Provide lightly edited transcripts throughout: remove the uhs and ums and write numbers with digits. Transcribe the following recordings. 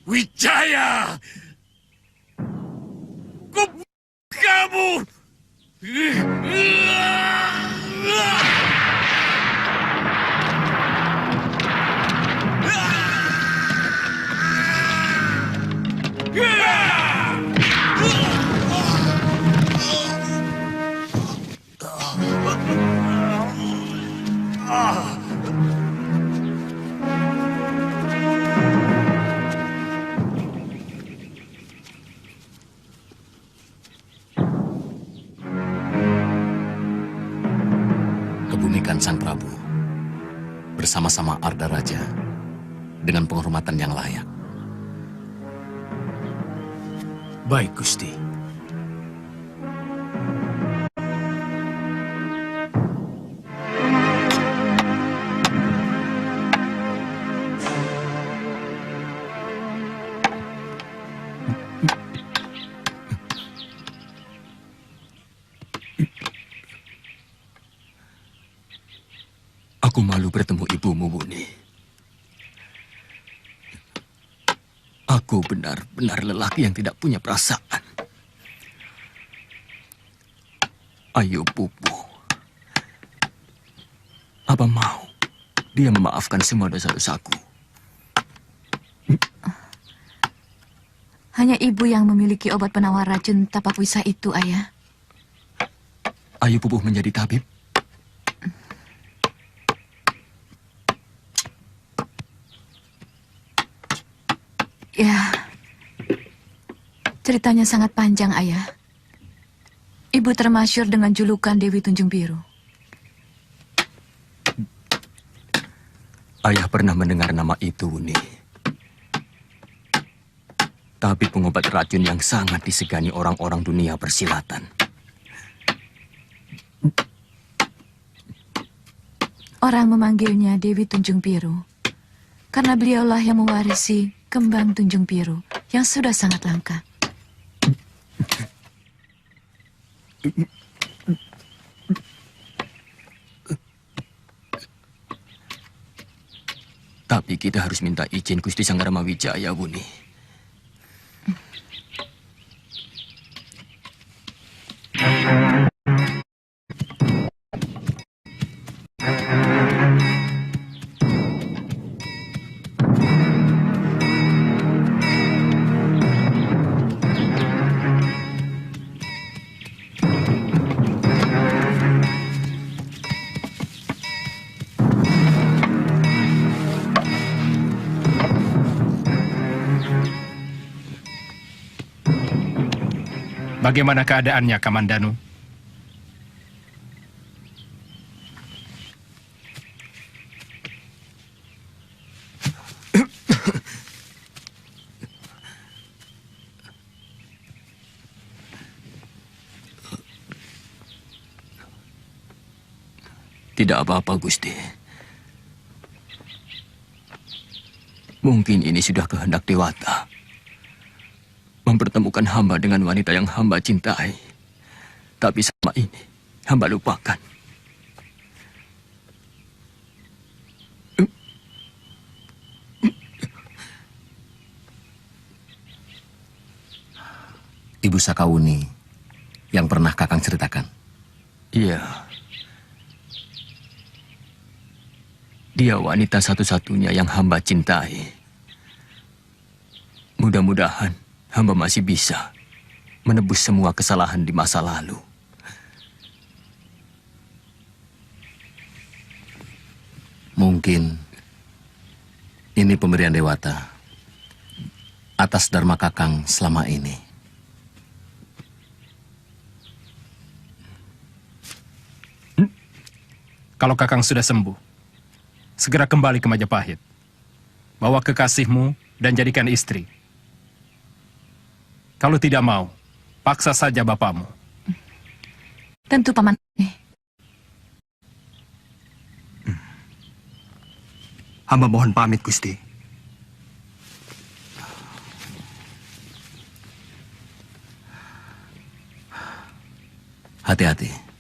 Wijaya! Kamu! Kebumikan Sang Prabu bersama-sama Arda Raja dengan penghormatan yang layak. Baik, Gusti. Aku malu bertemu ibumu, Wuni. Aku benar-benar lelaki yang tidak punya perasaan. Ayo, Pupu. Apa mau dia memaafkan semua dosa-dosaku? Hanya ibu yang memiliki obat penawar racun tapak wisa itu, Ayah. Ayo, Pupu menjadi tabib. Ya, ceritanya sangat panjang, Ayah. Ibu termasyhur dengan julukan Dewi Tunjung Biru. Ayah pernah mendengar nama itu, Wuni. Tapi pengobat racun yang sangat disegani orang-orang dunia persilatan. Orang memanggilnya Dewi Tunjung Biru karena beliaulah yang mewarisi kembang Tunjung Biru yang sudah sangat langka. Tapi kita harus minta izin Gusti Sanggarama Wijaya, Wuni. Bagaimana keadaannya, Kamandanu? Tidak apa-apa, Gusti. Mungkin ini sudah kehendak Dewata. Mempertemukan hamba dengan wanita yang hamba cintai. Tapi selama ini, hamba lupakan. Ibu Sakauni yang pernah Kakang ceritakan. Iya. Dia wanita satu-satunya yang hamba cintai. Mudah-mudahan hamba masih bisa menebus semua kesalahan di masa lalu. Mungkin ini pemberian Dewata atas dharma Kakang selama ini. Kalau Kakang sudah sembuh, segera kembali ke Majapahit. Bawa kekasihmu dan jadikan istri. Kalau tidak mau, paksa saja bapakmu. Tentu Paman. Hamba mohon pamit, Gusti. Hati-hati.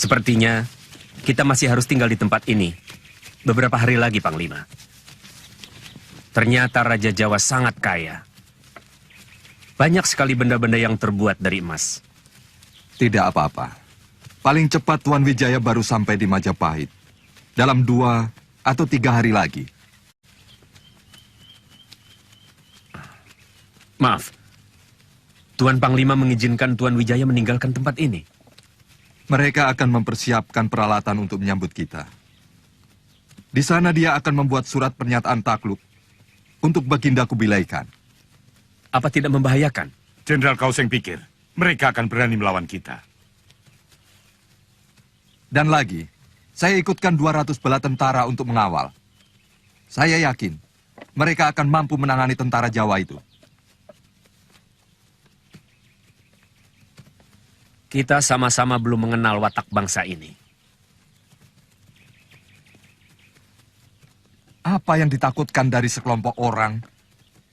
Sepertinya kita masih harus tinggal di tempat ini beberapa hari lagi, Panglima. Ternyata Raja Jawa sangat kaya. Banyak sekali benda-benda yang terbuat dari emas. Tidak apa-apa. Paling cepat Tuan Wijaya baru sampai di Majapahit. Dalam 2 atau 3 hari lagi. Maaf, Tuan Panglima mengizinkan Tuan Wijaya meninggalkan tempat ini. Mereka akan mempersiapkan peralatan untuk menyambut kita. Di sana dia akan membuat surat pernyataan takluk untuk Baginda Kubilai Khan. Apa tidak membahayakan? Jenderal Kauseng pikir mereka akan berani melawan kita. Dan lagi, saya ikutkan 200 bala tentara untuk mengawal. Saya yakin mereka akan mampu menangani tentara Jawa itu. Kita sama-sama belum mengenal watak bangsa ini. Apa yang ditakutkan dari sekelompok orang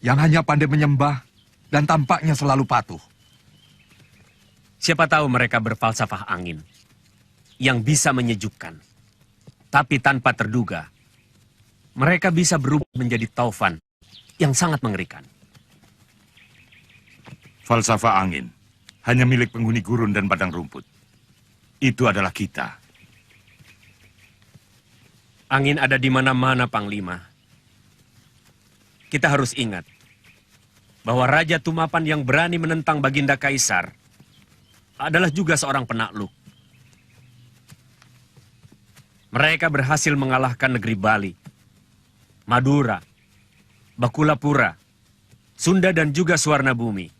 yang hanya pandai menyembah dan tampaknya selalu patuh? Siapa tahu mereka berfalsafah angin yang bisa menyejukkan. Tapi tanpa terduga, mereka bisa berubah menjadi taufan yang sangat mengerikan. Falsafah angin hanya milik penghuni gurun dan padang rumput. Itu adalah kita. Angin ada di mana-mana, Panglima. Kita harus ingat bahwa Raja Tumapan yang berani menentang Baginda Kaisar adalah juga seorang penakluk. Mereka berhasil mengalahkan negeri Bali, Madura, Bakulapura, Sunda dan juga Suwarnabumi,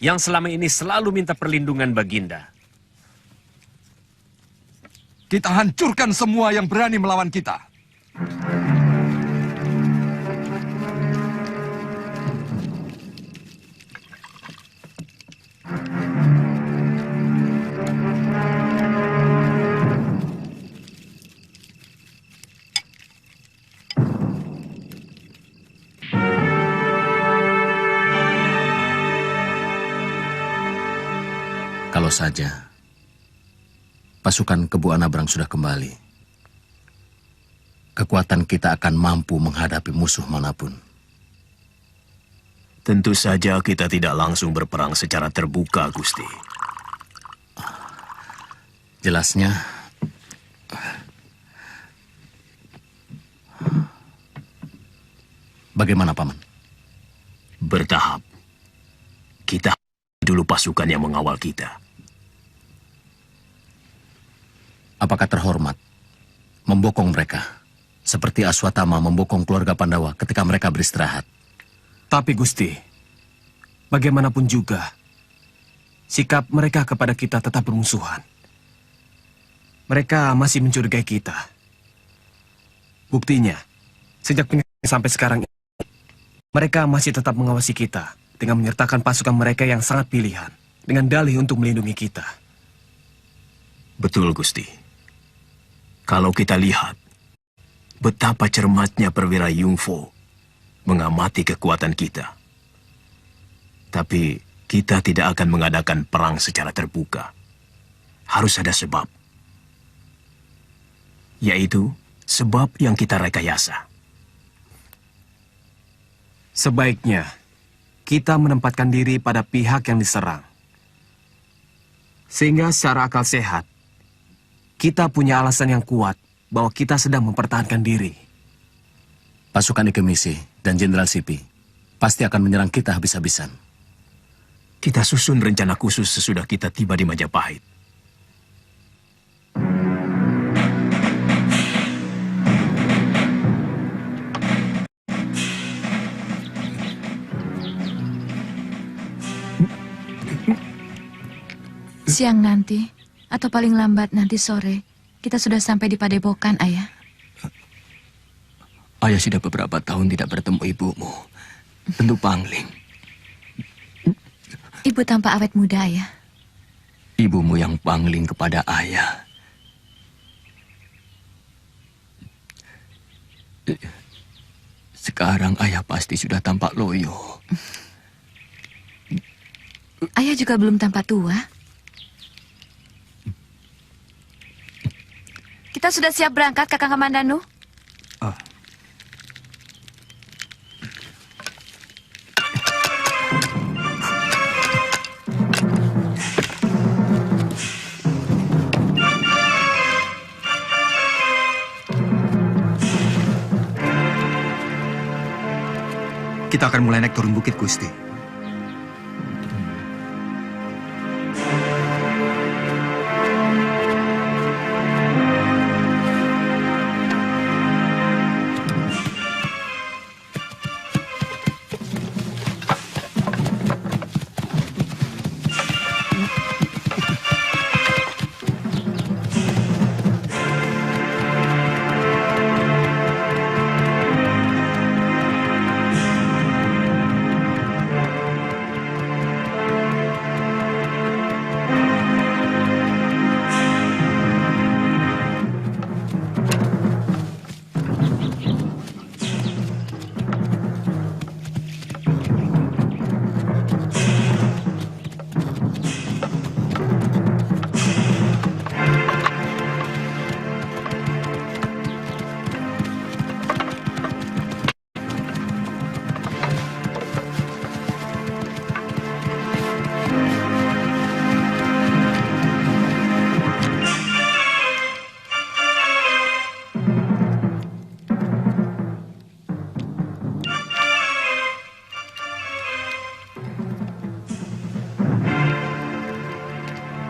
yang selama ini selalu minta perlindungan Baginda. Kita hancurkan semua yang berani melawan kita. Kalau saja pasukan Kebu Anabrang sudah kembali, kekuatan kita akan mampu menghadapi musuh manapun. Tentu saja kita tidak langsung berperang secara terbuka, Gusti. Jelasnya, Bagaimana, Paman? Bertahap. Kita dulu pasukan yang mengawal kita. Apakah terhormat membokong mereka seperti Aswatama membokong keluarga Pandawa ketika mereka beristirahat? Tapi Gusti, bagaimanapun juga, sikap mereka kepada kita tetap bermusuhan. Mereka masih mencurigai kita. Buktinya, sejak sampai sekarang ini, mereka masih tetap mengawasi kita dengan menyertakan pasukan mereka yang sangat pilihan dengan dalih untuk melindungi kita. Betul, Gusti. Kalau kita lihat betapa cermatnya perwira Yungfo mengamati kekuatan kita. Tapi kita tidak akan mengadakan perang secara terbuka. Harus ada sebab. Yaitu sebab yang kita rekayasa. Sebaiknya, kita menempatkan diri pada pihak yang diserang. Sehingga secara akal sehat, kita punya alasan yang kuat bahwa kita sedang mempertahankan diri. Pasukan Ikemisi dan Jenderal Sipi pasti akan menyerang kita habis-habisan. Kita susun rencana khusus sesudah kita tiba di Majapahit. Siang nanti, atau paling lambat nanti sore, kita sudah sampai di Padepokan, Ayah. Ayah sudah beberapa tahun tidak bertemu ibumu. Tentu pangling. Ibu tampak awet muda, Ayah. Ibumu yang pangling kepada ayah. Sekarang ayah pasti sudah tampak loyo. Ayah juga belum tampak tua. Kita sudah siap berangkat, Kakang Kamandanu. Kita akan mulai naik turun bukit, Gusti.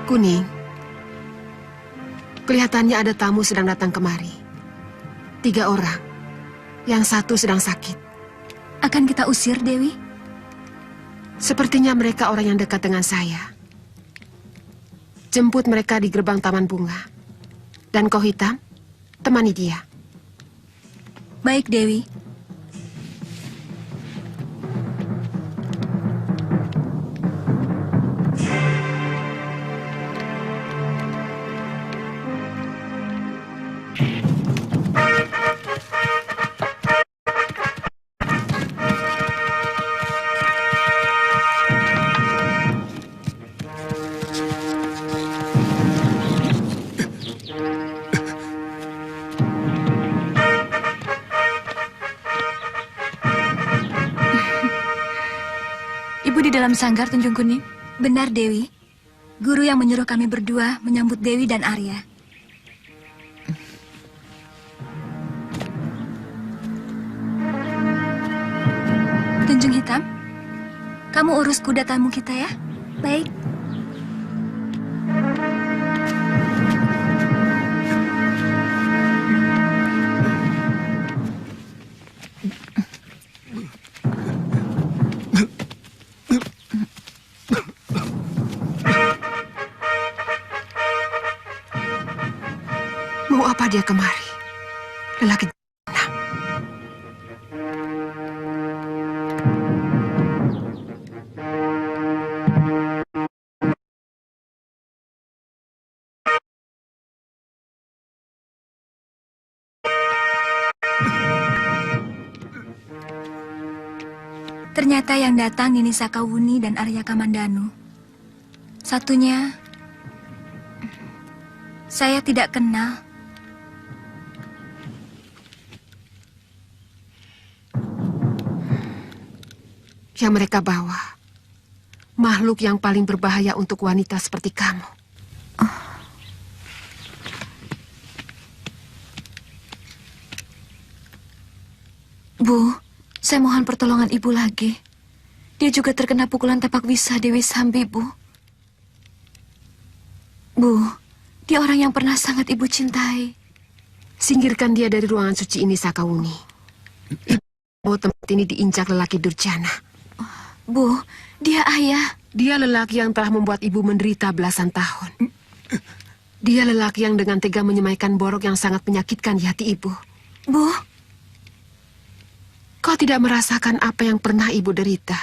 Kuning, kelihatannya ada tamu sedang datang kemari. 3 orang, yang 1 sedang sakit. Akan kita usir, Dewi? Sepertinya mereka orang yang dekat dengan saya. Jemput mereka di gerbang Taman Bunga. Dan kau hitam, temani dia. Baik, Dewi. Ibu di dalam sanggar, Tunjung Kuning? Benar, Dewi. Guru yang menyuruh kami berdua menyambut Dewi dan Arya. Kamu urus kuda tamu kita ya. Baik. Mau apa dia kemari? Lelaki Ternyata yang datang Nini Sakawuni dan Arya Kamandanu. Satunya saya tidak kenal. yang mereka bawa, makhluk yang paling berbahaya untuk wanita seperti kamu. Bu, saya mohon pertolongan ibu lagi. Dia juga terkena pukulan tapak wisa Dewi Sambi, Bu. Bu, dia orang yang pernah sangat ibu cintai. Singkirkan dia dari ruangan suci ini, Sakawuni. Ibu tempat ini diinjak lelaki durjana. Bu, dia ayah. Dia lelaki yang telah membuat ibu menderita belasan tahun. Dia lelaki yang dengan tega menyemaikan borok yang sangat menyakitkan di hati ibu. Bu, kau tidak merasakan apa yang pernah ibu derita.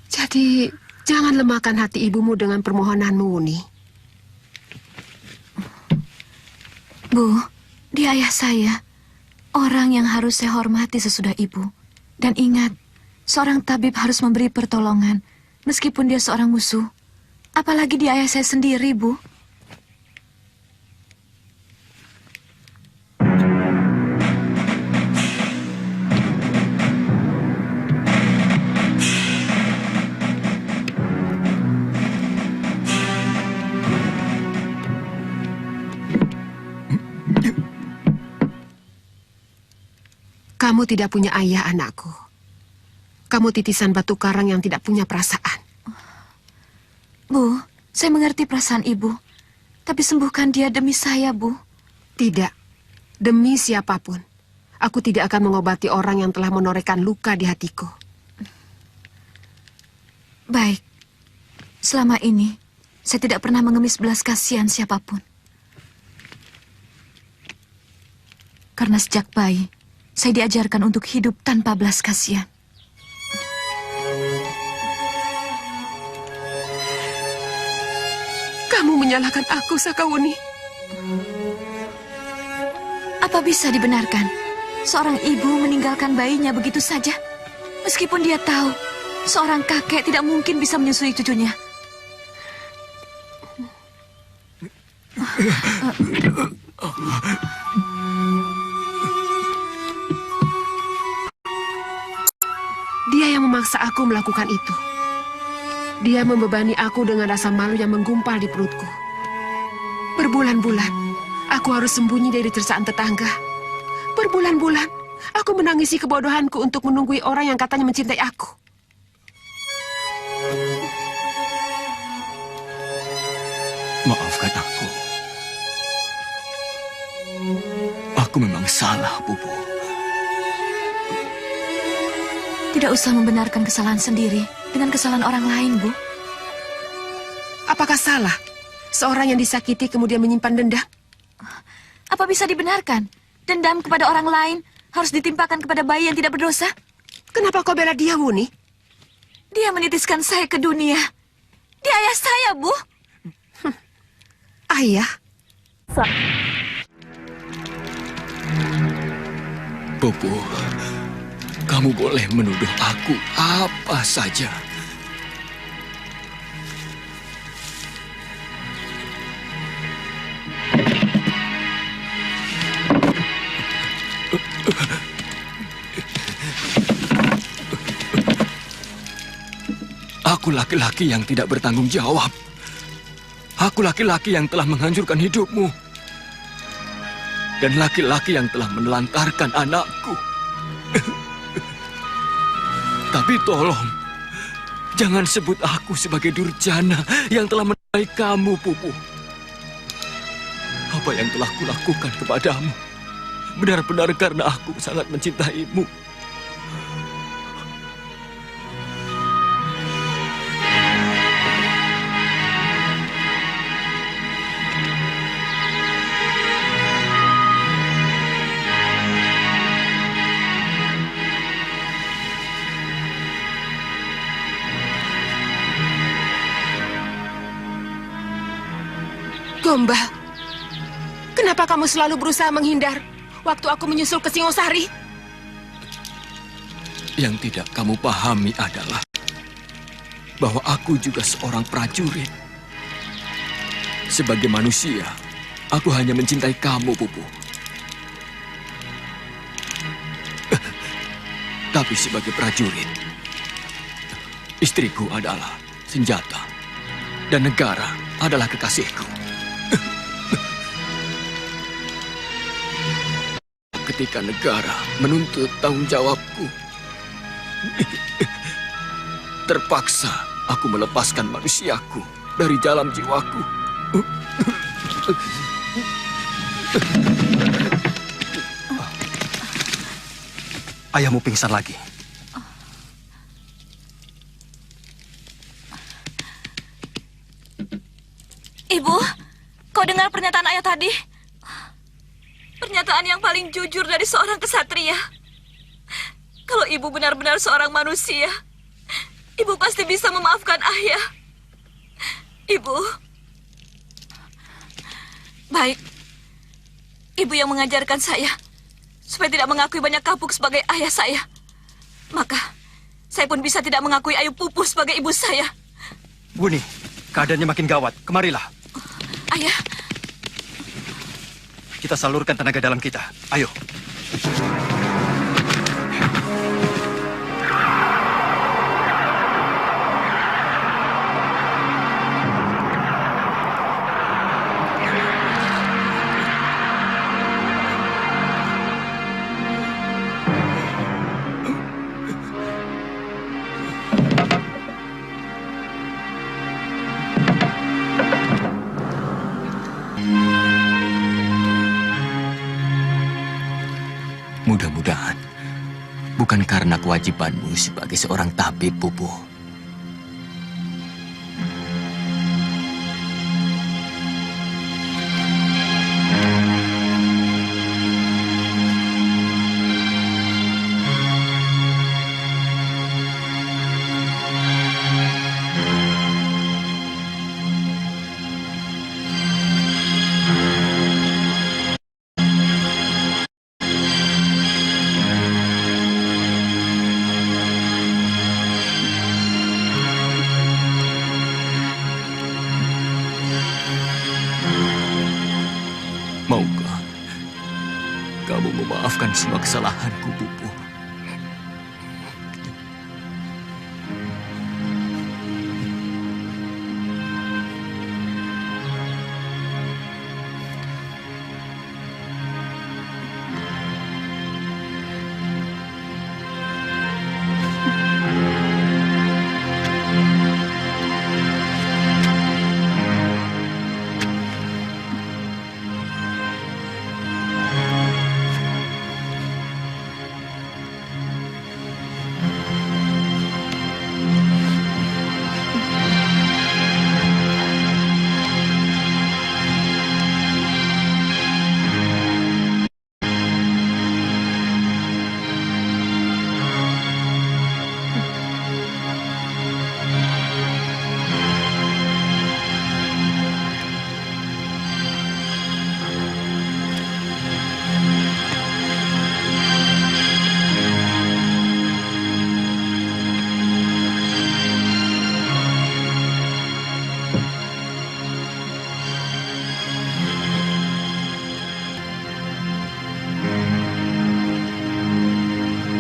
Jadi, jangan lemahkan hati ibumu dengan permohonanmu, Wuni. Bu, dia ayah saya. Orang yang harus saya hormati sesudah ibu. Dan ingat, seorang tabib harus memberi pertolongan, meskipun dia seorang musuh. Apalagi dia ayah saya sendiri, Bu. Kamu tidak punya ayah, anakku. Kamu titisan batu karang yang tidak punya perasaan. Bu, saya mengerti perasaan ibu. Tapi sembuhkan dia demi saya, Bu. Tidak. Demi siapapun. Aku tidak akan mengobati orang yang telah menorehkan luka di hatiku. Baik. Selama ini, saya tidak pernah mengemis belas kasihan siapapun. Karena sejak bayi, saya diajarkan untuk hidup tanpa belas kasihan. Kamu menyalahkan aku, Sakawuni. Apa bisa dibenarkan? Seorang ibu meninggalkan bayinya begitu saja. Meskipun dia tahu, seorang kakek tidak mungkin bisa menyusui cucunya. Dia yang memaksa aku melakukan itu. Dia membebani aku dengan rasa malu yang menggumpal di perutku. Berbulan-bulan, aku harus sembunyi dari cercaan tetangga. Berbulan-bulan, aku menangisi kebodohanku untuk menunggui orang yang katanya mencintai aku. Maafkan aku. Aku memang salah, Pupu. Tidak usah membenarkan kesalahan sendiri dengan kesalahan orang lain, Bu. Apakah salah seorang yang disakiti kemudian menyimpan dendam? Apa bisa dibenarkan? Dendam kepada orang lain harus ditimpakan kepada bayi yang tidak berdosa? Kenapa kau bela dia, Wuni? Dia menitiskan saya ke dunia. Dia ayah saya, Bu. Ayah? Pupu, kamu boleh menuduh aku apa saja. Aku laki-laki yang tidak bertanggung jawab. Aku laki-laki yang telah menghancurkan hidupmu. Dan laki-laki yang telah menelantarkan anakku. Tapi tolong, jangan sebut aku sebagai durjana yang telah menodai kamu, Pupu. Apa yang telah kulakukan kepadamu benar-benar karena aku sangat mencintaimu. Gombal, kenapa kamu selalu berusaha menghindar waktu aku menyusul ke Singosari? Yang tidak kamu pahami adalah bahwa aku juga seorang prajurit. Sebagai manusia, aku hanya mencintai kamu, Pupu. Tapi sebagai prajurit, istriku adalah senjata dan negara adalah kekasihku. Ketika negara menuntut tanggung jawabku, terpaksa aku melepaskan manusiaku dari dalam jiwaku. Ayahmu pingsan lagi. Ibu, kau dengar pernyataan ayah tadi? Pernyataan yang paling jujur dari seorang kesatria. Kalau ibu benar-benar seorang manusia, ibu pasti bisa memaafkan ayah. Ibu. Baik. Ibu yang mengajarkan saya supaya tidak mengakui banyak kapuk sebagai ayah saya. Maka, saya pun bisa tidak mengakui Ayu Pupu sebagai ibu saya. Buni, keadaannya makin gawat. Kemarilah. Ayah. Kita salurkan tenaga dalam kita. Ayo. Mudah-mudahan bukan karena kewajibanmu sebagai seorang tabib, Pupu. Maukah kamu memaafkan semua kesalahanku, Pupu?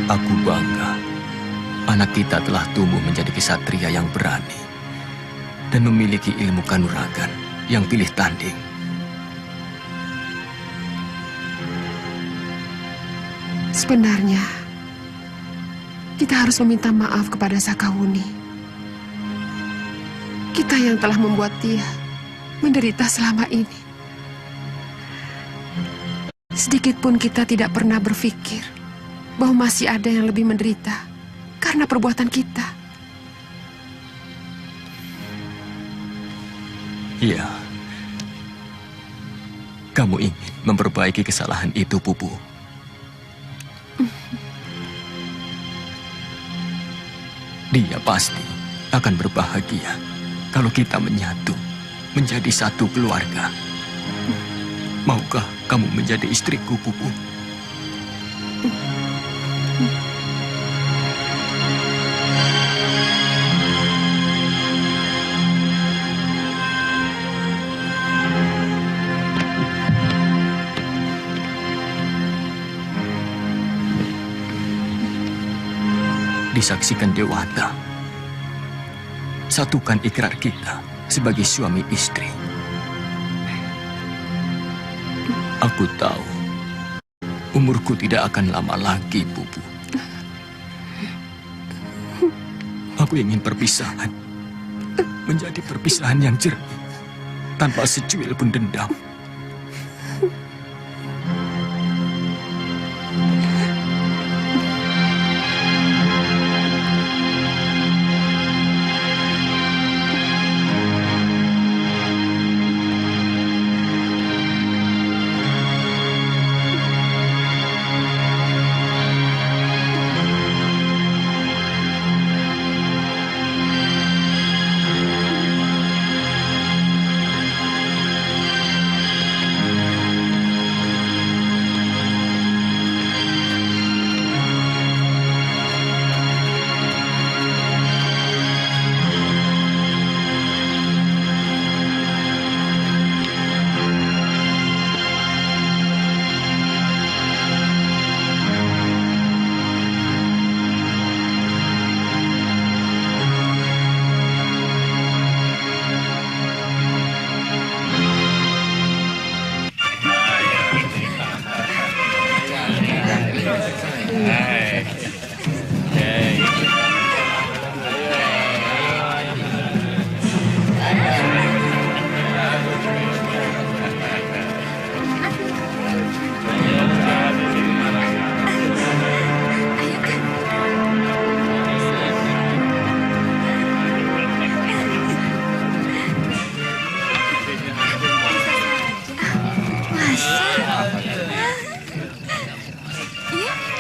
Aku bangga anak kita telah tumbuh menjadi kesatria yang berani dan memiliki ilmu kanuragan yang pilih tanding. Sebenarnya, Kita harus meminta maaf kepada Sakawuni. Kita yang telah membuat dia menderita selama ini. Sedikit pun kita tidak pernah berpikir bahwa masih ada yang lebih menderita karena perbuatan kita. Iya. Kamu ingin memperbaiki kesalahan itu, Pupu. Dia pasti akan berbahagia kalau kita menyatu menjadi satu keluarga. Maukah kamu menjadi istriku, Pupu? Disaksikan Dewata. Satukan ikrar kita sebagai suami istri. Aku tahu umurku tidak akan lama lagi, Pupu. Aku ingin perpisahan menjadi perpisahan yang jernih, tanpa secuil pun dendam.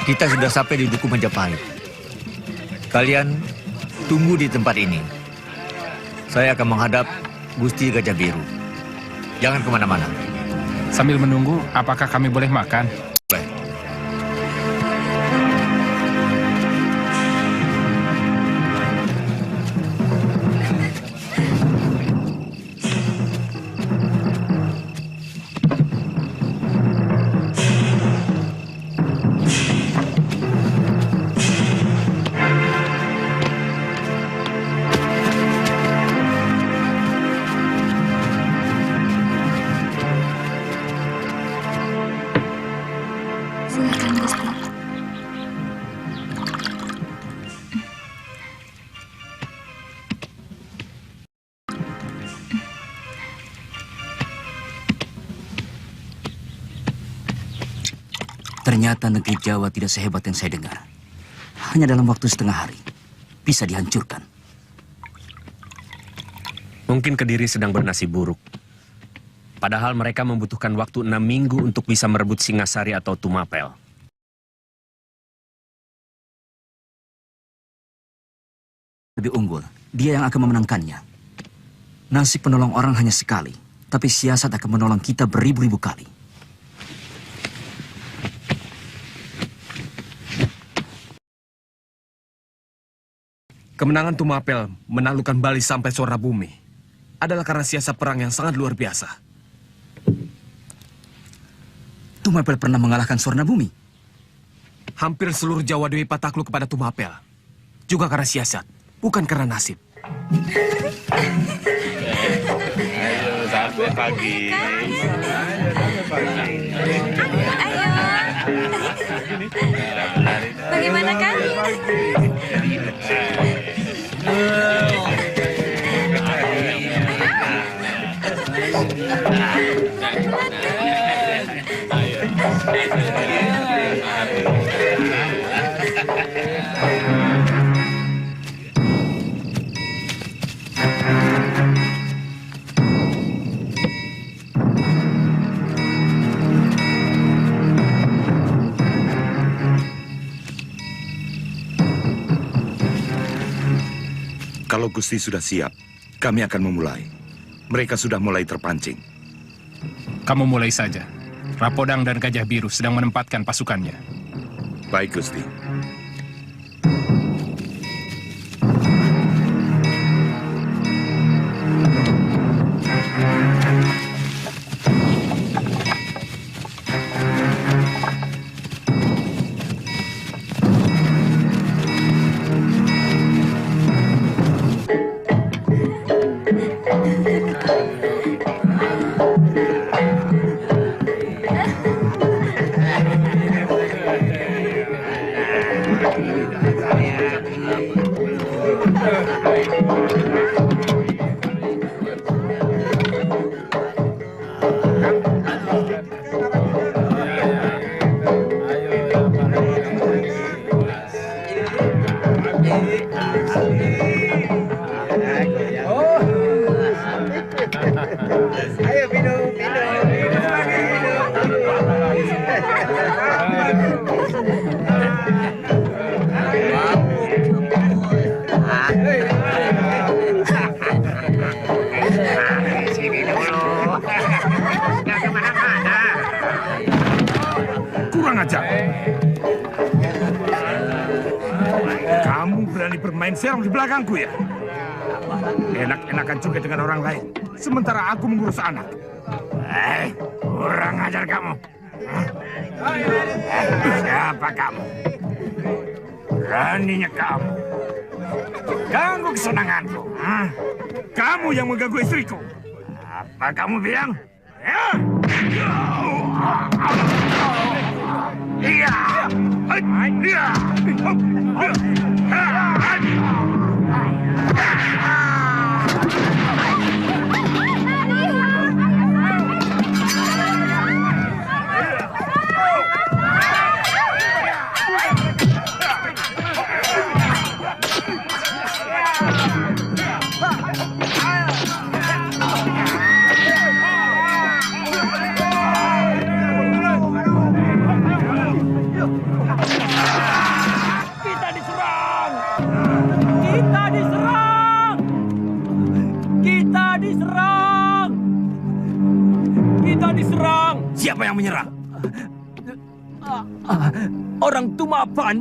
Kita sudah sampai di Duku Majapahit. Kalian tunggu di tempat ini. Saya akan menghadap Gusti Gajah Biru. Jangan kemana-mana. Sambil menunggu, apakah kami boleh makan? Boleh. Silakan, Gusti. Ternyata negeri Jawa tidak sehebat yang saya dengar. Hanya dalam waktu setengah hari bisa dihancurkan. Mungkin Kediri sedang bernasib buruk. Padahal mereka membutuhkan waktu 6 minggu untuk bisa merebut Singasari atau Tumapel. Lebih unggul, dia yang akan memenangkannya. Nasib penolong orang hanya sekali, tapi siasat akan menolong kita beribu-ribu kali. Kemenangan Tumapel menaklukkan Bali sampai Sorna Bumi adalah karena siasat perang yang sangat luar biasa. Tumapel pernah mengalahkan Sorna Bumi. Hampir seluruh Jawa Dwipa takluk kepada Tumapel. Juga karena siasat, bukan karena nasib. Ayo, sampai pagi. Sampai pagi. Ayo. Bagaimana kan? Kalau Gusti sudah siap, kami akan memulai. Mereka sudah mulai terpancing. Kamu mulai saja. Rapodang dan Gajah Biru sedang menempatkan pasukannya. Baik, Gusti. Kurang ajar. Kamu berani bermain serong di belakangku ya? Enak-enakan juga dengan orang lain. Sementara aku mengurus anak. Kurang ajar kamu. Siapa kamu? Beraninya kamu ganggu kesenanganku. Kamu yang mengganggu istriku. Apa kamu bilang? Siapa yang menyerang? Orang Tumapan.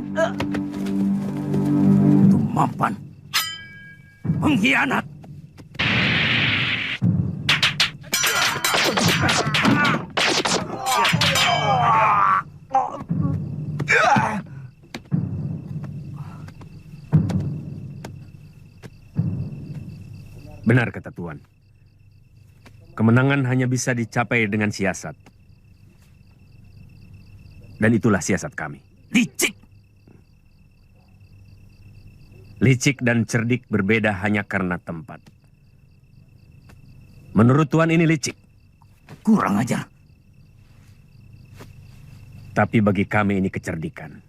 Tumapan? Pengkhianat. Benar kata Tuan. Kemenangan hanya bisa dicapai dengan siasat. Dan itulah siasat kami. Licik! Licik dan cerdik berbeda hanya karena tempat. Menurut Tuan ini licik. Kurang ajar. Tapi bagi kami ini kecerdikan.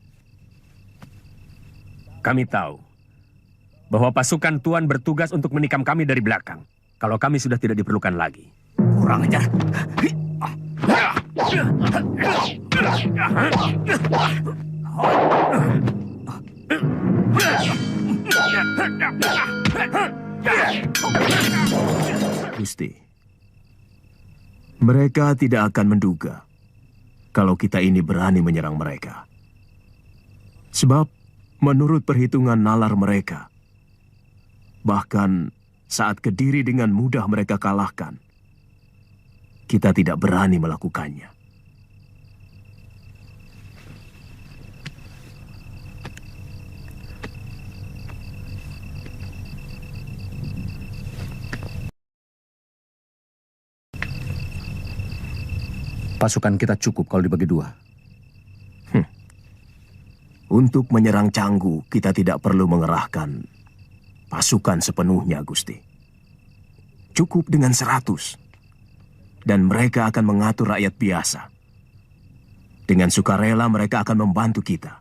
Kami tahu bahwa pasukan Tuan bertugas untuk menikam kami dari belakang. Kalau kami sudah tidak diperlukan lagi. Kurang ajar. Gusti, mereka tidak akan menduga kalau kita ini berani menyerang mereka. Sebab menurut perhitungan nalar mereka, bahkan saat Kediri dengan mudah mereka kalahkan, kita tidak berani melakukannya. Pasukan kita cukup kalau dibagi dua. Untuk menyerang Canggu, kita tidak perlu mengerahkan pasukan sepenuhnya, Gusti. Cukup dengan 100. Dan mereka akan mengatur rakyat biasa. Dengan sukarela mereka akan membantu kita.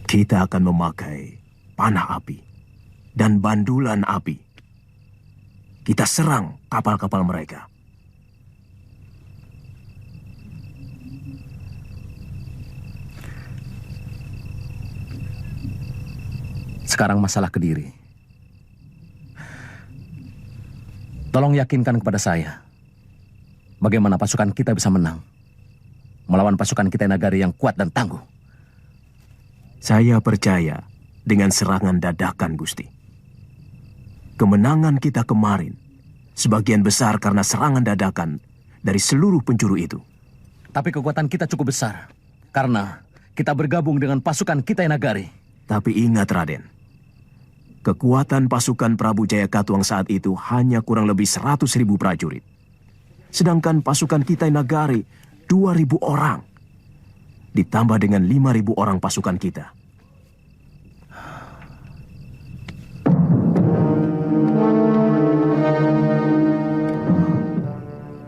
Kita akan memakai panah api dan bandulan api. Kita serang kapal-kapal mereka. Sekarang masalah Kediri. Tolong yakinkan kepada saya, bagaimana pasukan kita bisa menang melawan pasukan kita Nagari yang kuat dan tangguh. Saya percaya dengan serangan dadakan, Gusti. Kemenangan kita kemarin sebagian besar karena serangan dadakan dari seluruh penjuru itu. Tapi kekuatan kita cukup besar karena kita bergabung dengan pasukan kita Nagari. Tapi ingat, Raden, kekuatan pasukan Prabu Jayakatwang saat itu hanya kurang lebih 100.000 prajurit. Sedangkan pasukan kita Nagari 2.000 orang. Ditambah dengan 5.000 orang pasukan kita.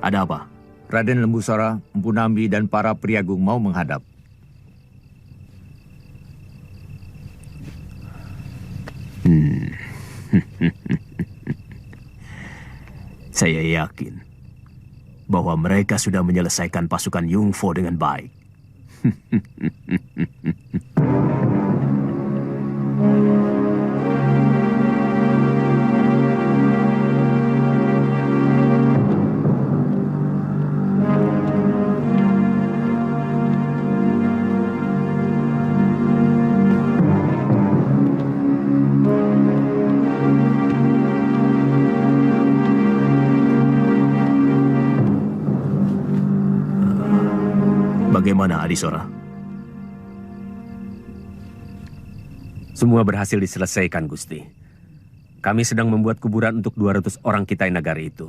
Ada apa? Raden Lembusara, Empu Nambi, dan para Priagung mau menghadap. Saya yakin bahwa mereka sudah menyelesaikan pasukan Yungfo dengan baik. Bagaimana, Adisora? Semua berhasil diselesaikan, Gusti. Kami sedang membuat kuburan untuk 200 orang kita Nagari itu.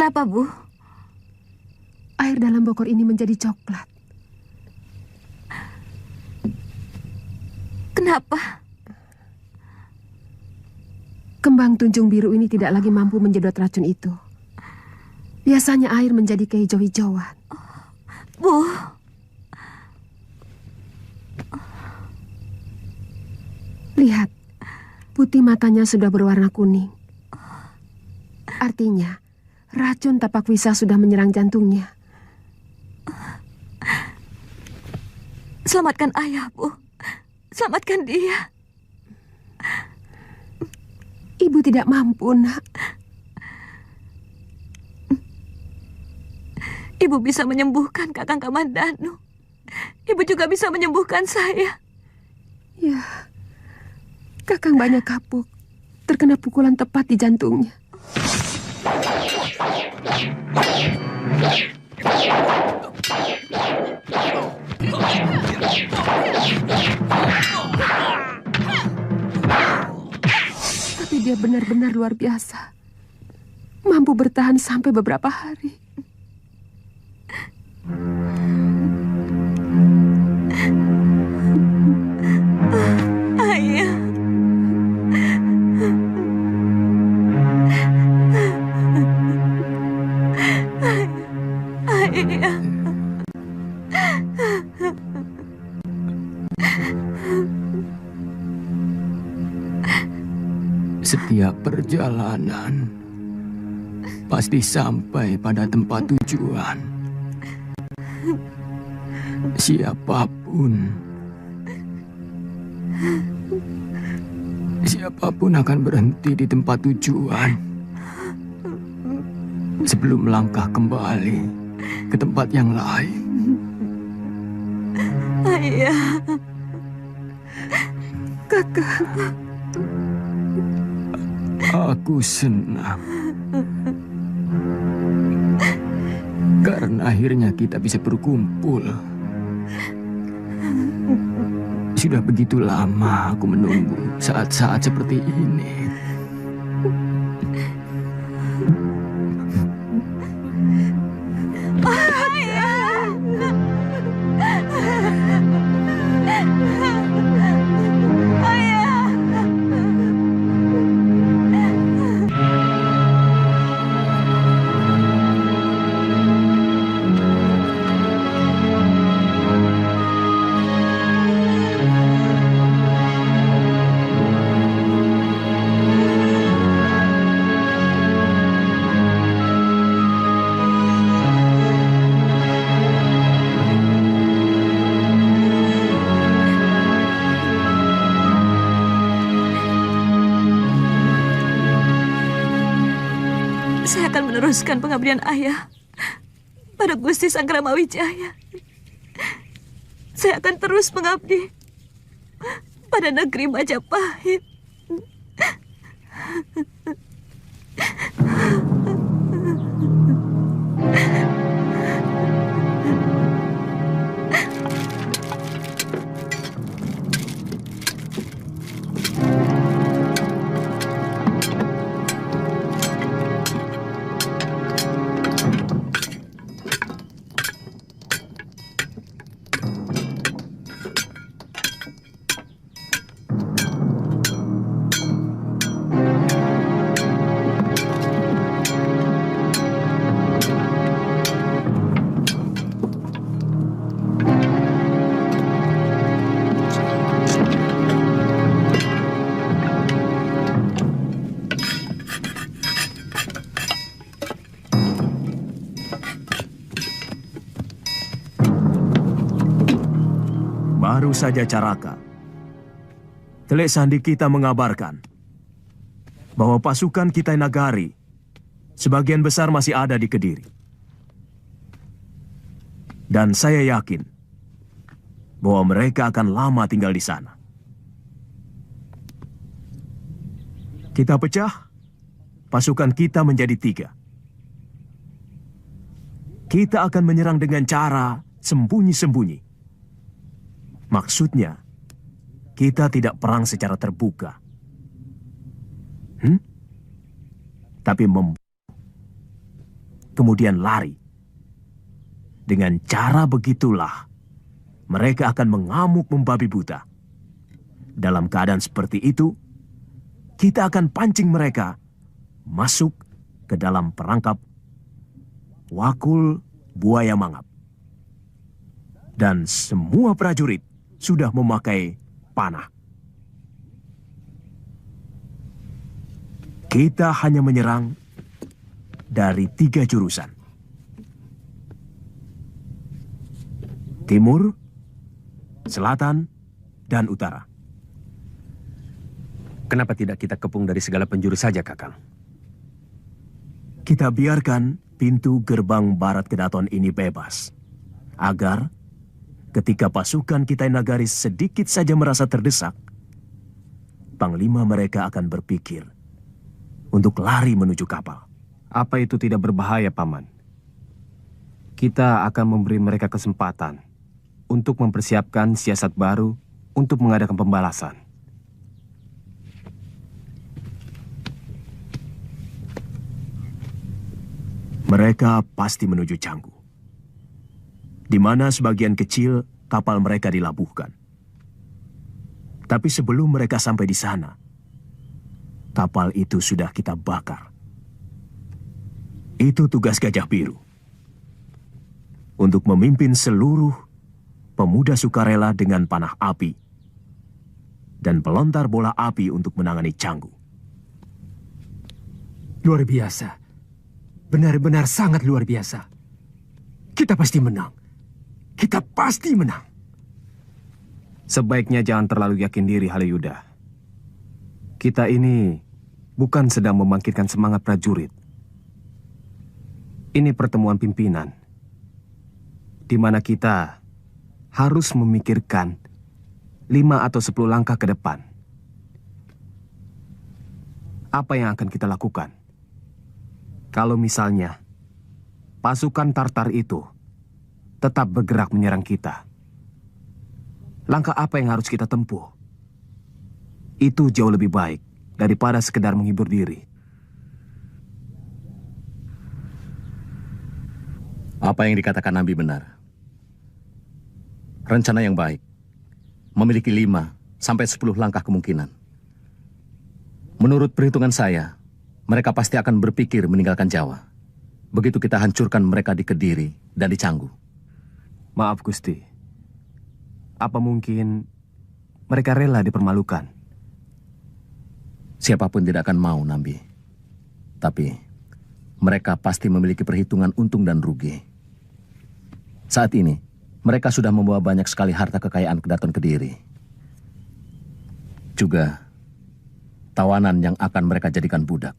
Kenapa, Bu? Air dalam bokor ini menjadi coklat. Kenapa? Kembang tunjung biru ini tidak lagi mampu menjedot racun itu. Biasanya air menjadi kehijau-hijauan. Bu. Lihat, putih matanya sudah berwarna kuning. Artinya, racun tapak wisa sudah menyerang jantungnya. Selamatkan ayah, Bu. Selamatkan dia. Ibu tidak mampu, Nak. Ibu bisa menyembuhkan Kakang Kamandanu. Ibu juga bisa menyembuhkan saya. Ya, Kakang banyak kapuk. Terkena pukulan tepat di jantungnya. Tapi dia benar-benar luar biasa. Mampu bertahan sampai beberapa hari. Ayah. Ayah. Setiap perjalanan pasti sampai pada tempat tujuan. Siapapun akan berhenti di tempat tujuan sebelum melangkah kembali ke tempat yang lain. Ayah. Kakak. Aku senang karena akhirnya kita bisa berkumpul. Sudah begitu lama aku menunggu saat-saat seperti ini. Saya akan meneruskan pengabdian ayah pada Gusti Sangkramawijaya. Saya akan terus mengabdi pada negeri Majapahit. Baru saja Caraka, Telek Sandi kita mengabarkan bahwa pasukan Kitai Nagari sebagian besar masih ada di Kediri. Dan saya yakin bahwa mereka akan lama tinggal di sana. Kita pecah, pasukan kita menjadi 3. Kita akan menyerang dengan cara sembunyi-sembunyi. Maksudnya, kita tidak perang secara terbuka. Tapi kemudian lari. Dengan cara begitulah, mereka akan mengamuk membabi buta. Dalam keadaan seperti itu, kita akan pancing mereka masuk ke dalam perangkap Wakul Buaya Mangap. Dan semua prajurit sudah memakai panah. Kita hanya menyerang dari 3 jurusan. Timur, selatan, dan utara. Kenapa tidak kita kepung dari segala penjuru saja, Kakang? Kita biarkan pintu gerbang barat Kedaton ini bebas, agar ketika pasukan Kitai Nagari sedikit saja merasa terdesak, panglima mereka akan berpikir untuk lari menuju kapal. Apa itu tidak berbahaya, Paman? Kita akan memberi mereka kesempatan untuk mempersiapkan siasat baru untuk mengadakan pembalasan. Mereka pasti menuju Canggu, di mana sebagian kecil kapal mereka dilabuhkan. Tapi sebelum mereka sampai di sana, kapal itu sudah kita bakar. Itu tugas Gajah Biru, untuk memimpin seluruh pemuda sukarela dengan panah api dan pelontar bola api untuk menangani Canggu. Luar biasa. Benar-benar sangat luar biasa. Kita pasti menang. kita pasti menang. Sebaiknya jangan terlalu yakin diri, Halayuda. Kita ini bukan sedang membangkitkan semangat prajurit. Ini pertemuan pimpinan, di mana kita harus memikirkan 5 atau 10 langkah ke depan. Apa yang akan kita lakukan? Kalau misalnya pasukan Tartar itu tetap bergerak menyerang kita, langkah apa yang harus kita tempuh? Itu jauh lebih baik daripada sekedar menghibur diri. Apa yang dikatakan Nabi benar. Rencana yang baik memiliki 5 sampai 10 langkah kemungkinan. Menurut perhitungan saya, mereka pasti akan berpikir meninggalkan Jawa. Begitu kita hancurkan mereka di Kediri dan di Canggu. Maaf Gusti, apa mungkin mereka rela dipermalukan? Siapapun tidak akan mau, Nabi. Tapi mereka pasti memiliki perhitungan untung dan rugi. Saat ini, mereka sudah membawa banyak sekali harta kekayaan Kedaton Kediri. Juga tawanan yang akan mereka jadikan budak.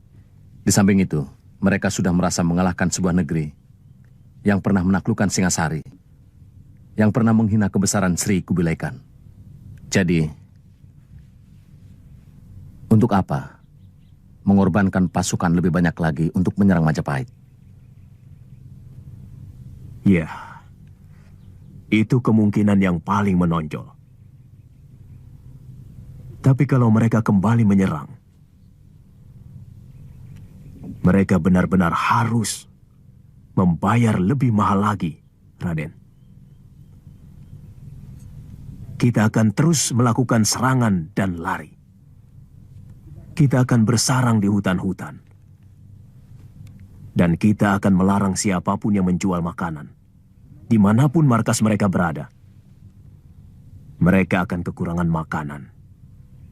Di samping itu, mereka sudah merasa mengalahkan sebuah negeri yang pernah menaklukkan Singasari, yang pernah menghina kebesaran Sri Kubilai Khan. Jadi, untuk apa mengorbankan pasukan lebih banyak lagi untuk menyerang Majapahit? Ya, itu kemungkinan yang paling menonjol. Tapi kalau mereka kembali menyerang, mereka benar-benar harus membayar lebih mahal lagi, Raden. Kita akan terus melakukan serangan dan lari. Kita akan bersarang di hutan-hutan. Dan kita akan melarang siapapun yang menjual makanan. Dimanapun markas mereka berada, mereka akan kekurangan makanan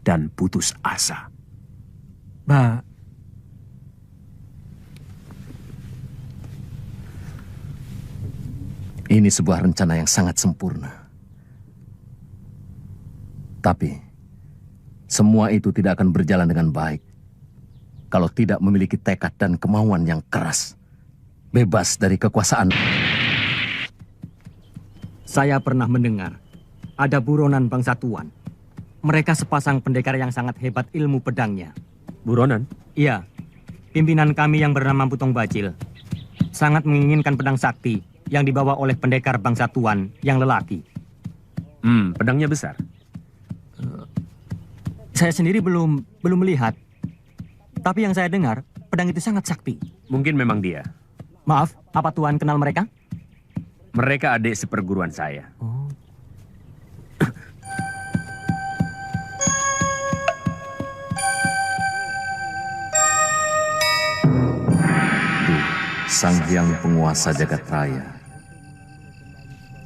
dan putus asa. Ini sebuah rencana yang sangat sempurna. Tapi, semua itu tidak akan berjalan dengan baik kalau tidak memiliki tekad dan kemauan yang keras, bebas dari kekuasaan. Saya pernah mendengar ada buronan bangsa Tuan. Mereka sepasang pendekar yang sangat hebat ilmu pedangnya. Buronan? Iya, pimpinan kami yang bernama Putong Bacil sangat menginginkan pedang sakti yang dibawa oleh pendekar bangsa Tuan yang lelaki. Pedangnya besar? Saya sendiri belum melihat. Tapi yang saya dengar, pedang itu sangat sakti. Mungkin memang dia. Maaf, apa Tuan kenal mereka? Mereka adik seperguruan saya. Sang Hyang Penguasa Jagat Raya,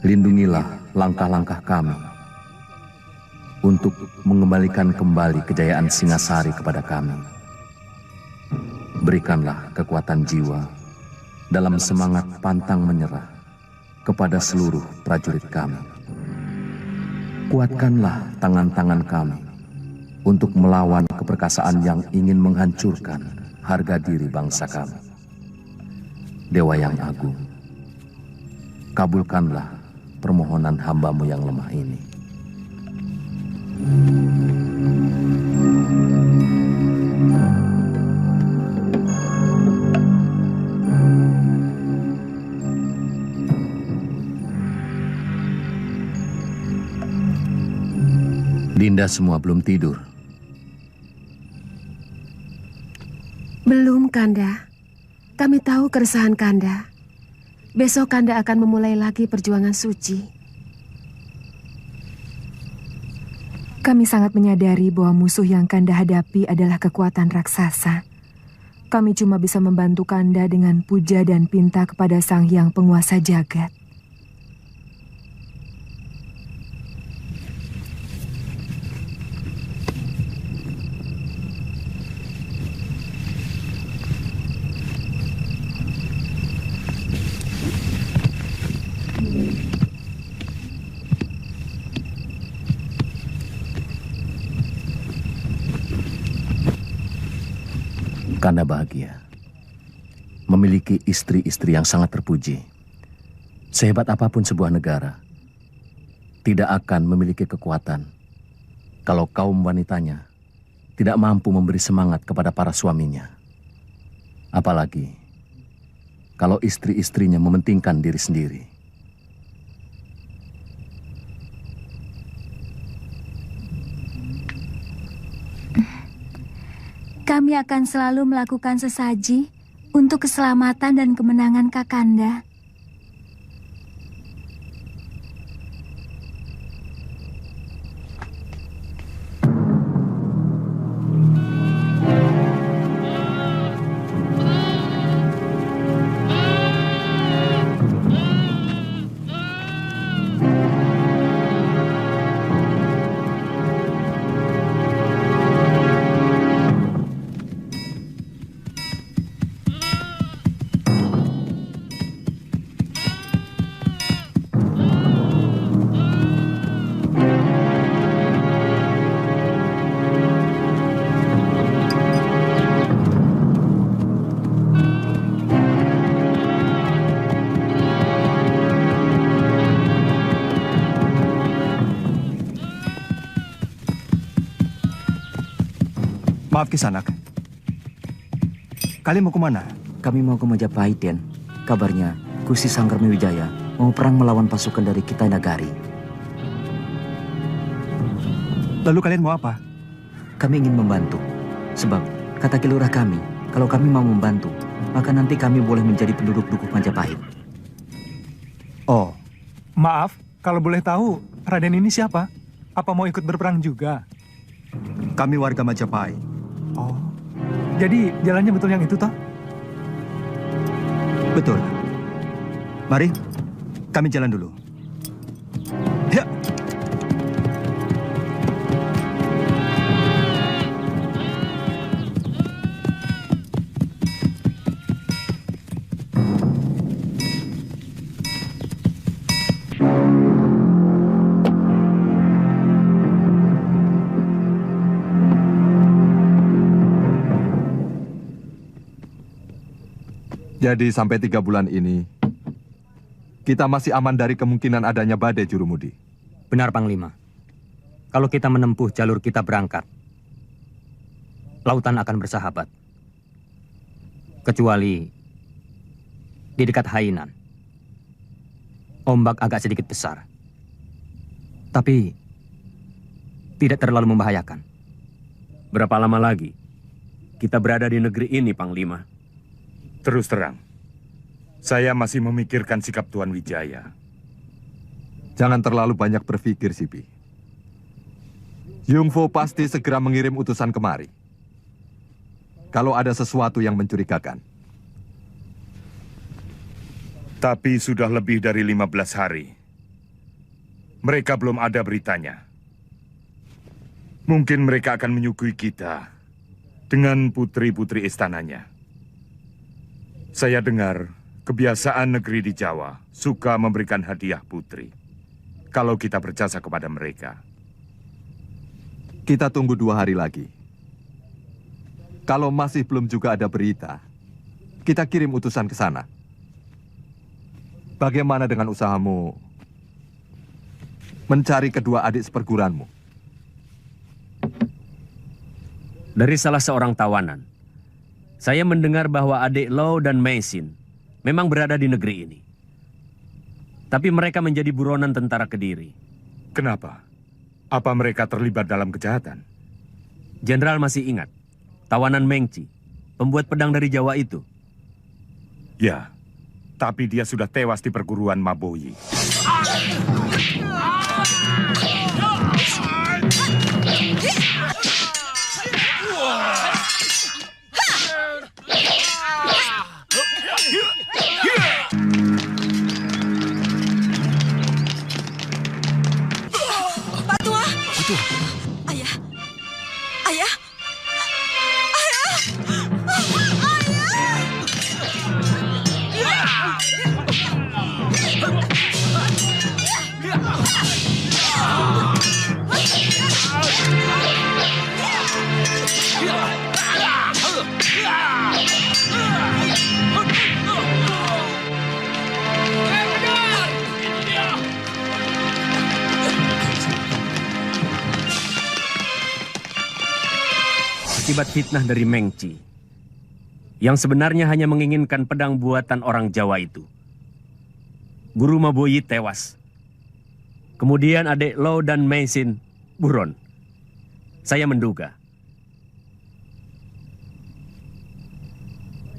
lindungilah langkah-langkah kami untuk mengembalikan kembali kejayaan Singasari kepada kami. Berikanlah kekuatan jiwa dalam semangat pantang menyerah kepada seluruh prajurit kami. Kuatkanlah tangan-tangan kami untuk melawan keperkasaan yang ingin menghancurkan harga diri bangsa kami. Dewa yang agung, kabulkanlah permohonan hamba-Mu yang lemah ini. Dinda semua belum tidur. Belum, Kanda. Kami tahu keresahan Kanda. Besok Kanda akan memulai lagi perjuangan suci. Kami sangat menyadari bahwa musuh yang Kanda hadapi adalah kekuatan raksasa. Kami cuma bisa membantu Kanda dengan puja dan pinta kepada Sang Hyang Penguasa Jagat. Kanda bahagia memiliki istri-istri yang sangat terpuji. Sehebat apapun sebuah negara, tidak akan memiliki kekuatan kalau kaum wanitanya tidak mampu memberi semangat kepada para suaminya. Apalagi kalau istri-istrinya mementingkan diri sendiri. Kami akan selalu melakukan sesaji untuk keselamatan dan kemenangan Kakanda. Maaf Kisanak. Kalian mau kemana? Kami mau ke Majapahit, Den. Kabarnya, Gusti Sanggarmi Wijaya mau perang melawan pasukan dari Kitai Nagari. Lalu kalian mau apa? Kami ingin membantu. Sebab, kata kilurah kami, kalau kami mau membantu, maka nanti kami boleh menjadi penduduk Dukuh Majapahit. Oh, maaf, kalau boleh tahu, Raden ini siapa? Apa mau ikut berperang juga? Kami warga Majapahit. Oh, jadi jalannya betul yang itu toh? Betul. Mari, kami jalan dulu. Ya. Jadi sampai 3 bulan ini, kita masih aman dari kemungkinan adanya badai, Jurumudi. Benar, Panglima. Kalau kita menempuh jalur kita berangkat, lautan akan bersahabat. Kecuali di dekat Hainan. Ombak agak sedikit besar. Tapi tidak terlalu membahayakan. Berapa lama lagi kita berada di negeri ini, Panglima? Terus terang, saya masih memikirkan sikap Tuan Wijaya. Jangan terlalu banyak berpikir, Sibi. Yungfo pasti segera mengirim utusan kemari. Kalau ada sesuatu yang mencurigakan. Tapi sudah lebih dari 15 hari. Mereka belum ada beritanya. Mungkin mereka akan menyuguhi kita dengan putri-putri istananya. Saya dengar kebiasaan negeri di Jawa suka memberikan hadiah putri kalau kita berjasa kepada mereka. Kita tunggu 2 hari lagi. Kalau masih belum juga ada berita, kita kirim utusan ke sana. Bagaimana dengan usahamu mencari kedua adik seperguruanmu? Dari salah seorang tawanan, saya mendengar bahwa adik Lau dan Meisin memang berada di negeri ini. Tapi mereka menjadi buronan tentara Kediri. Kenapa? Apa mereka terlibat dalam kejahatan? Jenderal masih ingat tawanan Mengci, pembuat pedang dari Jawa itu? Ya, tapi dia sudah tewas di perguruan Maboyi. Pak Tua! Ayah! Ayah! Ayah! Ayah! Akibat fitnah dari Mengci, yang sebenarnya hanya menginginkan pedang buatan orang Jawa itu, Guru Maboyi tewas. Kemudian adik Lo dan Meisin buron. Saya menduga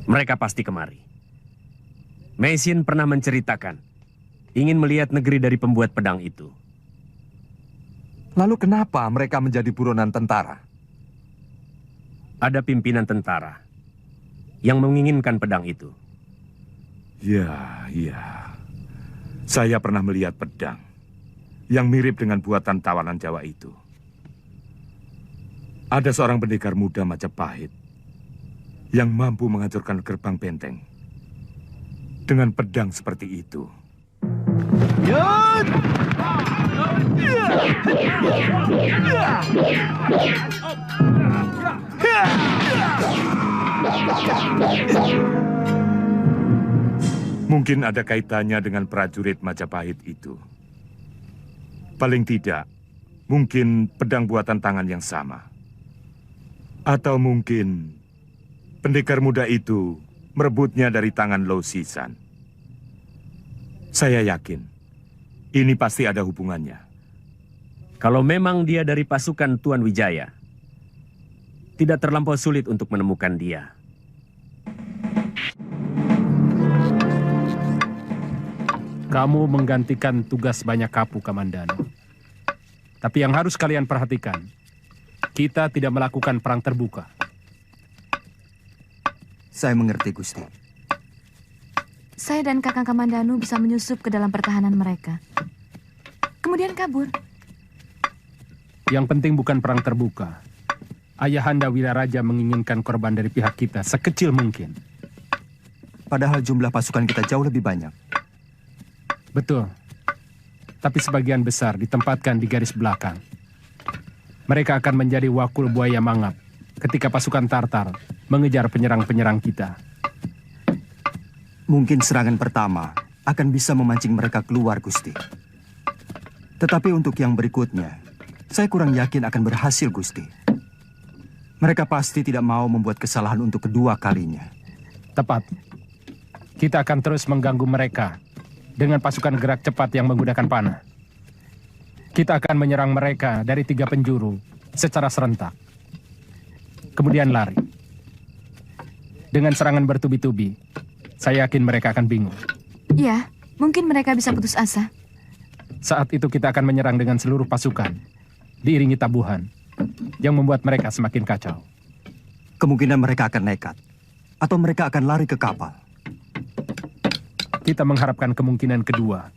mereka pasti kemari. Meisin pernah menceritakan ingin melihat negeri dari pembuat pedang itu. Lalu kenapa mereka menjadi buronan tentara? Ada pimpinan tentara yang menginginkan pedang itu. Ya. Saya pernah melihat pedang yang mirip dengan buatan tawanan Jawa itu. Ada seorang pendekar muda Majapahit yang mampu menghancurkan gerbang benteng dengan pedang seperti itu. Mungkin ada kaitannya dengan prajurit Majapahit itu. Paling tidak, mungkin pedang buatan tangan yang sama. Atau mungkin pendekar muda itu merebutnya dari tangan Lo Sisan. Saya yakin, ini pasti ada hubungannya. Kalau memang dia dari pasukan Tuan Wijaya, tidak terlampau sulit untuk menemukan dia. Kamu menggantikan tugas banyak kapu, Kamandano. Tapi yang harus kalian perhatikan, kita tidak melakukan perang terbuka. Saya mengerti, Gusti. Saya dan Kakang Kamandanu bisa menyusup ke dalam pertahanan mereka. Kemudian kabur. Yang penting bukan perang terbuka. Ayahanda Wiraraja menginginkan korban dari pihak kita sekecil mungkin. Padahal jumlah pasukan kita jauh lebih banyak. Betul. Tapi sebagian besar ditempatkan di garis belakang. Mereka akan menjadi wakul buaya mangap ketika pasukan Tartar mengejar penyerang-penyerang kita. Mungkin serangan pertama akan bisa memancing mereka keluar, Gusti. Tetapi untuk yang berikutnya, saya kurang yakin akan berhasil, Gusti. Mereka pasti tidak mau membuat kesalahan untuk kedua kalinya. Tepat. Kita akan terus mengganggu mereka dengan pasukan gerak cepat yang menggunakan panah. Kita akan menyerang mereka dari 3 penjuru secara serentak. Kemudian lari. Dengan serangan bertubi-tubi, saya yakin mereka akan bingung. Ya, mungkin mereka bisa putus asa. Saat itu kita akan menyerang dengan seluruh pasukan, diiringi tabuhan, yang membuat mereka semakin kacau. Kemungkinan mereka akan nekat, atau mereka akan lari ke kapal. Kita mengharapkan kemungkinan kedua.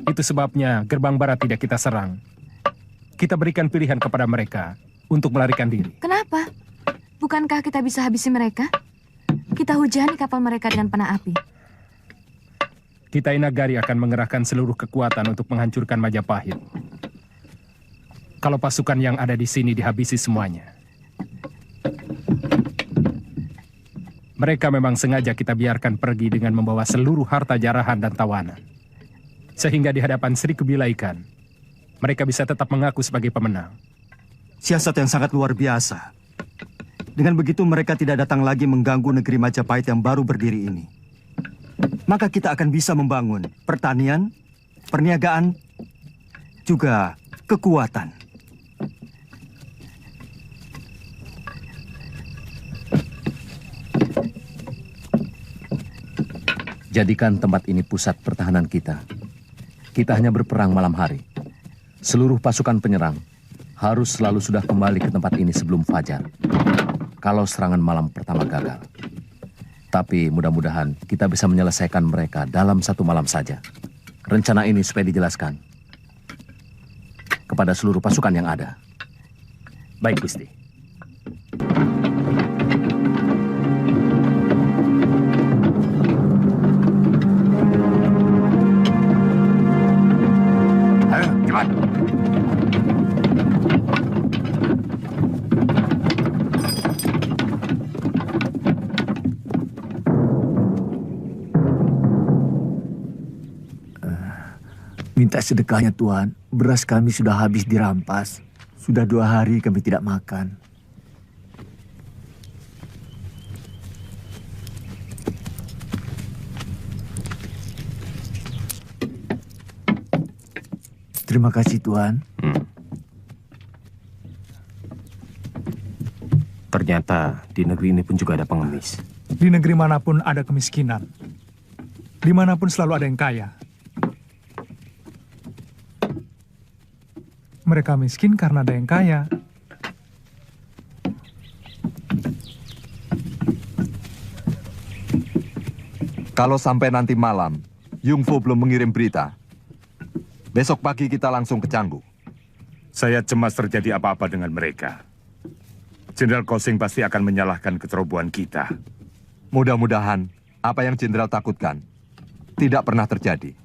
Itu sebabnya gerbang barat tidak kita serang. Kita berikan pilihan kepada mereka untuk melarikan diri. Kenapa? Bukankah kita bisa habisi mereka? Kita hujani kapal mereka dengan panah api. Kitai Nagari akan mengerahkan seluruh kekuatan untuk menghancurkan Majapahit. Kalau pasukan yang ada di sini dihabisi semuanya. Mereka memang sengaja kita biarkan pergi dengan membawa seluruh harta jarahan dan tawanan. Sehingga di hadapan Sri Kubilaikan, mereka bisa tetap mengaku sebagai pemenang. Siasat yang sangat luar biasa. Dengan begitu mereka tidak datang lagi mengganggu negeri Majapahit yang baru berdiri ini. Maka kita akan bisa membangun pertanian, perniagaan, juga kekuatan. Jadikan tempat ini pusat pertahanan kita. Kita hanya berperang malam hari. Seluruh pasukan penyerang harus selalu sudah kembali ke tempat ini sebelum fajar. Kalau serangan malam pertama gagal. Tapi mudah-mudahan kita bisa menyelesaikan mereka dalam 1 malam saja. Rencana ini supaya dijelaskan kepada seluruh pasukan yang ada. Baik, Gusti. Ayo, cepat. Minta sedekahnya Tuan, beras kami sudah habis dirampas. Sudah 2 hari kami tidak makan. Terima kasih, Tuan. Ternyata di negeri ini pun juga ada pengemis. Di negeri manapun ada kemiskinan. Dimanapun selalu ada yang kaya. Mereka miskin karena ada yang kaya. Kalau sampai nanti malam, Yungfo belum mengirim berita, besok pagi kita langsung ke Canggu. Saya cemas terjadi apa-apa dengan mereka. Jenderal Kosing pasti akan menyalahkan kecerobohan kita. Mudah-mudahan apa yang Jenderal takutkan tidak pernah terjadi.